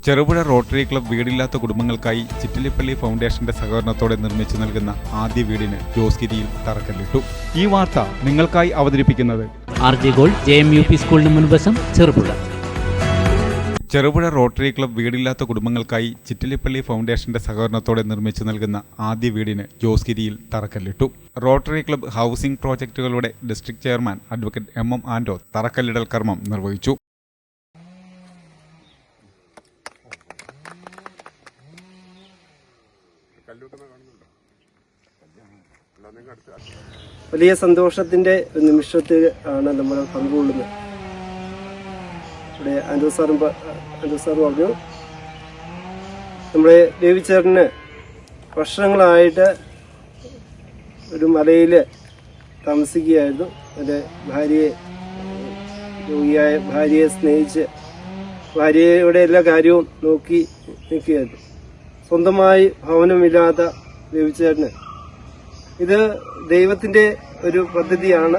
Cherupuzha Rotary club വീടില്ലാത്ത കുടുംബങ്ങൾക്കായി ചിറ്റിലിപ്പള്ളി ഫൗണ്ടേഷന്റെ സഹകരണത്തോടെ നിർമ്മിച്ചു നൽകുന്ന ആദ്യ വീടിന് ജോസ്ഗിരിയിൽ തറക്കല്ലിട്ടു. ഈ വാർത്ത നിങ്ങൾക്കായി അവതരിപ്പിക്കുന്നത് RJ Gold JMUP സ്കൂളിന് മുൻവശം ചെറുപുഴ. ചെറുപുഴ റോട്ടറി ക്ലബ്ബ് വീടില്ലാത്ത കുടുംബങ്ങൾക്കായി ചിറ്റിലിപ്പള്ളി ഫൗണ്ടേഷന്റെ സഹകരണത്തോടെ നിർമ്മിച്ചു നൽകുന്ന ആദ്യ വീടിന് ജോസ്ഗിരിയിൽ തറക്കല്ലിട്ടു. റോട്ടറി ക്ലബ്ബ് ഹൗസിംഗ് പ്രോജക്റ്റുകളുടെ district chairman advocate MM Ando തറക്കല്ലിടൽ കർമ്മം നിർവഹിച്ചു. വലിയ സന്തോഷത്തിന്റെ നിമിഷത്തിൽ ആണ് നമ്മൾ പങ്കുകൊള്ളുന്നത്. ഇവിടെ ആൻഡ്രൂ സാർ പറഞ്ഞു, നമ്മുടെ ബേബിച്ചേട്ടന് വർഷങ്ങളായിട്ട് ഒരു മലയിൽ താമസിക്കുകയായിരുന്നു. എൻ്റെ രോഗിയായ ഭാര്യയെ സ്നേഹിച്ച് ഭാര്യയുടെ എല്ലാ കാര്യവും നോക്കി നിൽക്കുകയായിരുന്നു. സ്വന്തമായി ഭവനമില്ലാത്ത ബേബിച്ചേട്ടന് ഇത് ദൈവത്തിന്റെ ഒരു പദ്ധതിയാണ്,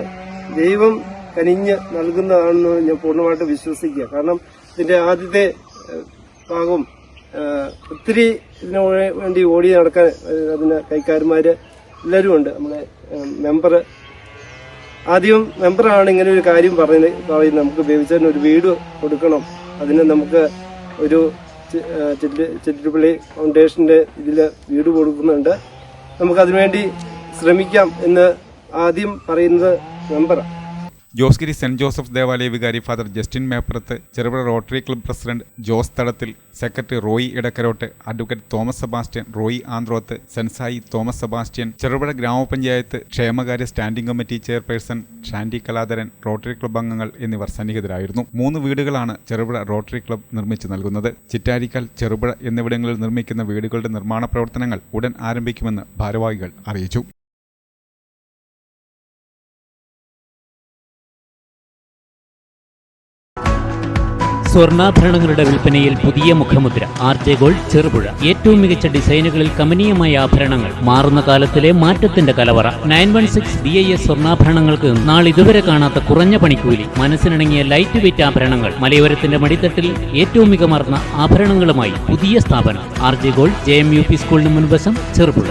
ദൈവം കനിഞ്ഞ് നൽകുന്നതാണെന്ന് ഞാൻ പൂർണ്ണമായിട്ട് വിശ്വസിക്കുക. കാരണം ഇതിന്റെ ആദ്യത്തെ ഭാഗം ഒത്തിരി ഇതിനു വേണ്ടി ഓടി നടക്കാൻ അതിന് കൈക്കാരന്മാര് എല്ലാവരും ഉണ്ട്. നമ്മുടെ മെമ്പറാണ് ഇങ്ങനെ ഒരു കാര്യം പറയുന്നത്, നമുക്ക് ബേബിച്ചേട്ടന് ഒരു വീട് കൊടുക്കണം, അതിന് നമുക്ക് ഒരു ചിറ്റിലിപ്പള്ളി ഫൗണ്ടേഷന്റെ ഇതിൽ വീട് കൊടുക്കുന്നുണ്ട്, നമുക്കതിനുവേണ്ടി ശ്രമിക്കാം എന്ന് ആദ്യം പറയുന്നത് മെമ്പറാണ്. ജോസ്ഗിരി സെന്റ് ജോസഫ് ദേവാലയ വികാരി father Justin Meppurath, Cherupuzha Rotary club president Jose Thadathil, secretary Roy Edakkarot, advocate Thomas Sebastian, Roy Anthroth, sensei Thomas Sebastian, Cherupuzha grama panchayat ക്ഷേമകാര്യ standing committee chairperson Shandi Kaladharan, Rotary club അംഗങ്ങൾ എന്നിവർ സന്നിഹിതരായിരുന്നു. 3 വീടുകളാണ് ചെറുപുഴ റോട്ടറി ക്ലബ്ബ് നിർമ്മിച്ചു നൽകുന്നത്. ചിറ്റാരിക്കാൽ, ചെറുപുഴ എന്നിവിടങ്ങളിൽ നിർമ്മിക്കുന്ന വീടുകളുടെ നിർമ്മാണ പ്രവർത്തനങ്ങൾ ഉടൻ ആരംഭിക്കുമെന്ന് ഭാരവാഹികൾ അറിയിച്ചു. സ്വർണ്ണാഭരണങ്ങളുടെ വിൽപ്പനയിൽ പുതിയ മുഖമുദ്ര. RJ Gold Cherupuzha. ഏറ്റവും മികച്ച ഡിസൈനുകളിൽ കമനീയമായ ആഭരണങ്ങൾ, മാറുന്ന കാലത്തിലെ മാറ്റത്തിന്റെ കലവറ. 916 BIS സ്വർണ്ണാഭരണങ്ങൾക്ക് നാളിതുവരെ കാണാത്ത കുറഞ്ഞ പണിക്കൂലി, മനസ്സിനിണങ്ങിയ ലൈറ്റ് വെയിറ്റ് ആഭരണങ്ങൾ, മലയോരത്തിന്റെ മടിത്തട്ടിൽ ഏറ്റവും മികമാർന്ന ആഭരണങ്ങളുമായി പുതിയ സ്ഥാപനം RJ Gold JMUP സ്കൂളിന് മുൻവശം ചെറുപുഴ.